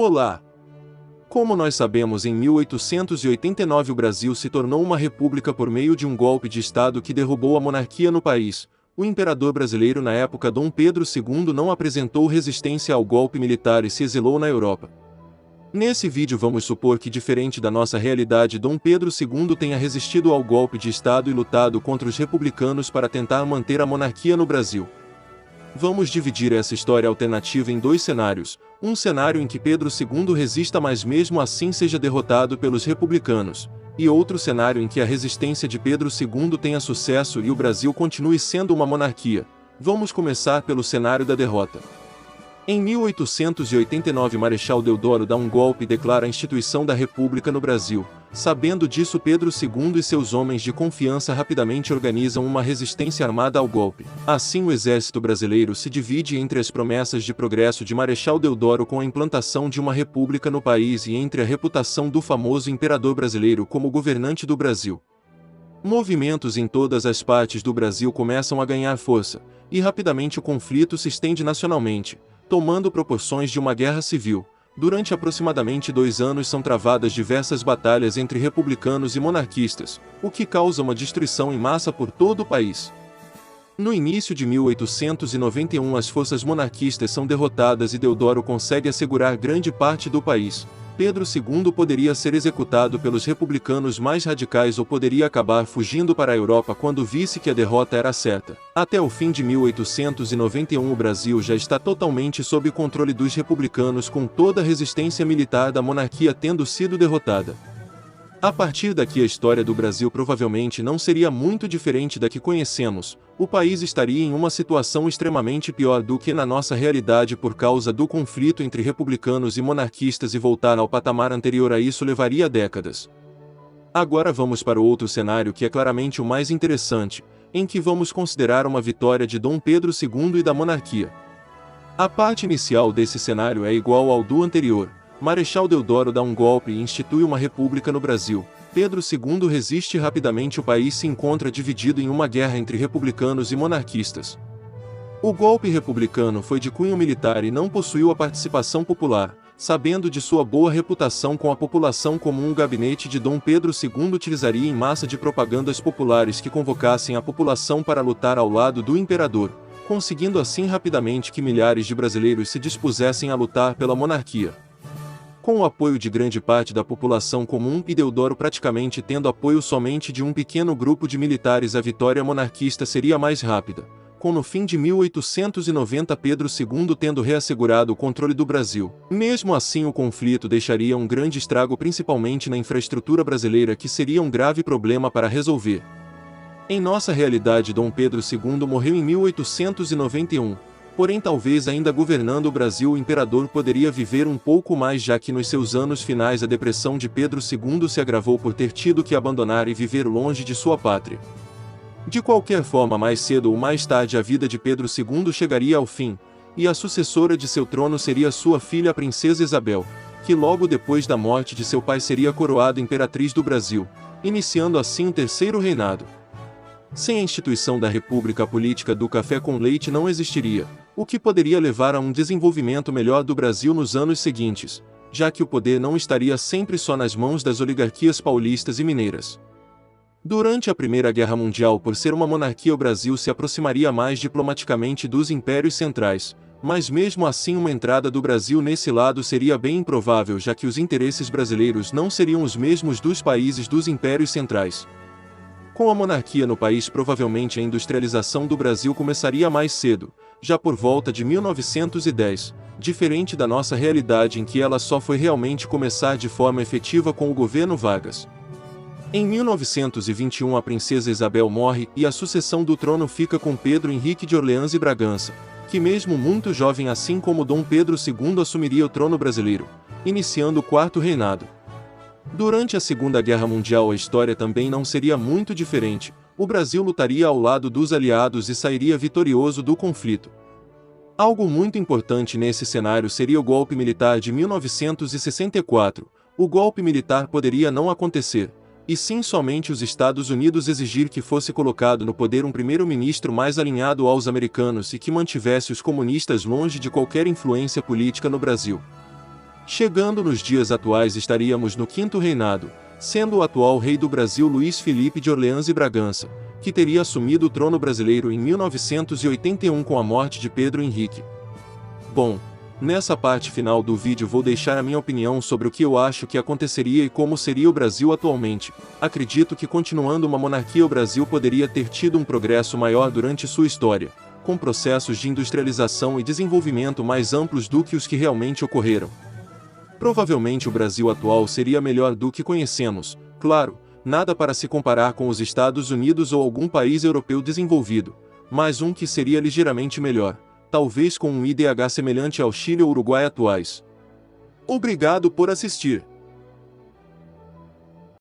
Olá! Como nós sabemos, em 1889 o Brasil se tornou uma república por meio de um golpe de Estado que derrubou a monarquia no país. O imperador brasileiro na época, Dom Pedro II, não apresentou resistência ao golpe militar e se exilou na Europa. Nesse vídeo vamos supor que, diferente da nossa realidade, Dom Pedro II tenha resistido ao golpe de Estado e lutado contra os republicanos para tentar manter a monarquia no Brasil. Vamos dividir essa história alternativa em dois cenários: um cenário em que Pedro II resista, mas mesmo assim seja derrotado pelos republicanos, e outro cenário em que a resistência de Pedro II tenha sucesso e o Brasil continue sendo uma monarquia. Vamos começar pelo cenário da derrota. Em 1889, Marechal Deodoro dá um golpe e declara a instituição da República no Brasil. Sabendo disso, Pedro II e seus homens de confiança rapidamente organizam uma resistência armada ao golpe. Assim, o exército brasileiro se divide entre as promessas de progresso de Marechal Deodoro com a implantação de uma república no país e entre a reputação do famoso imperador brasileiro como governante do Brasil. Movimentos em todas as partes do Brasil começam a ganhar força, e rapidamente o conflito se estende nacionalmente, tomando proporções de uma guerra civil. Durante aproximadamente 2 anos são travadas diversas batalhas entre republicanos e monarquistas, o que causa uma destruição em massa por todo o país. No início de 1891, as forças monarquistas são derrotadas e Deodoro consegue assegurar grande parte do país. Pedro II poderia ser executado pelos republicanos mais radicais ou poderia acabar fugindo para a Europa quando visse que a derrota era certa. Até o fim de 1891 o Brasil já está totalmente sob o controle dos republicanos, com toda a resistência militar da monarquia tendo sido derrotada. A partir daqui a história do Brasil provavelmente não seria muito diferente da que conhecemos. O país estaria em uma situação extremamente pior do que na nossa realidade por causa do conflito entre republicanos e monarquistas, e voltar ao patamar anterior a isso levaria décadas. Agora vamos para o outro cenário, que é claramente o mais interessante, em que vamos considerar uma vitória de Dom Pedro II e da monarquia. A parte inicial desse cenário é igual ao do anterior. Marechal Deodoro dá um golpe e institui uma república no Brasil. Pedro II resiste rapidamente. O país se encontra dividido em uma guerra entre republicanos e monarquistas. O golpe republicano foi de cunho militar e não possuiu a participação popular. Sabendo de sua boa reputação com a população comum, o gabinete de Dom Pedro II utilizaria em massa de propagandas populares que convocassem a população para lutar ao lado do imperador, conseguindo assim rapidamente que milhares de brasileiros se dispusessem a lutar pela monarquia. Com o apoio de grande parte da população comum e Deodoro praticamente tendo apoio somente de um pequeno grupo de militares, a vitória monarquista seria mais rápida, com no fim de 1890 Pedro II tendo reassegurado o controle do Brasil. Mesmo assim, o conflito deixaria um grande estrago principalmente na infraestrutura brasileira, que seria um grave problema para resolver. Em nossa realidade, Dom Pedro II morreu em 1891. Porém, talvez ainda governando o Brasil, o imperador poderia viver um pouco mais, já que nos seus anos finais a depressão de Pedro II se agravou por ter tido que abandonar e viver longe de sua pátria. De qualquer forma, mais cedo ou mais tarde a vida de Pedro II chegaria ao fim, e a sucessora de seu trono seria sua filha, a princesa Isabel, que logo depois da morte de seu pai seria coroada imperatriz do Brasil, iniciando assim o terceiro reinado. Sem a instituição da República, a política do café com leite não existiria, o que poderia levar a um desenvolvimento melhor do Brasil nos anos seguintes, já que o poder não estaria sempre só nas mãos das oligarquias paulistas e mineiras. Durante a Primeira Guerra Mundial, por ser uma monarquia, o Brasil se aproximaria mais diplomaticamente dos impérios centrais, mas mesmo assim uma entrada do Brasil nesse lado seria bem improvável, já que os interesses brasileiros não seriam os mesmos dos países dos impérios centrais. Com a monarquia no país, provavelmente a industrialização do Brasil começaria mais cedo, já por volta de 1910, diferente da nossa realidade em que ela só foi realmente começar de forma efetiva com o governo Vargas. Em 1921 a princesa Isabel morre e a sucessão do trono fica com Pedro Henrique de Orleans e Bragança, que mesmo muito jovem, assim como Dom Pedro II, assumiria o trono brasileiro, iniciando o quarto reinado. Durante a Segunda Guerra Mundial a história também não seria muito diferente. O Brasil lutaria ao lado dos aliados e sairia vitorioso do conflito. Algo muito importante nesse cenário seria o golpe militar de 1964. O golpe militar poderia não acontecer, e sim somente os Estados Unidos exigir que fosse colocado no poder um primeiro-ministro mais alinhado aos americanos e que mantivesse os comunistas longe de qualquer influência política no Brasil. Chegando nos dias atuais estaríamos no quinto reinado, sendo o atual rei do Brasil Luís Felipe de Orleans e Bragança, que teria assumido o trono brasileiro em 1981 com a morte de Pedro Henrique. Bom, nessa parte final do vídeo vou deixar a minha opinião sobre o que eu acho que aconteceria e como seria o Brasil atualmente. Acredito que continuando uma monarquia o Brasil poderia ter tido um progresso maior durante sua história, com processos de industrialização e desenvolvimento mais amplos do que os que realmente ocorreram. Provavelmente o Brasil atual seria melhor do que conhecemos, claro, nada para se comparar com os Estados Unidos ou algum país europeu desenvolvido, mas um que seria ligeiramente melhor, talvez com um IDH semelhante ao Chile ou Uruguai atuais. Obrigado por assistir.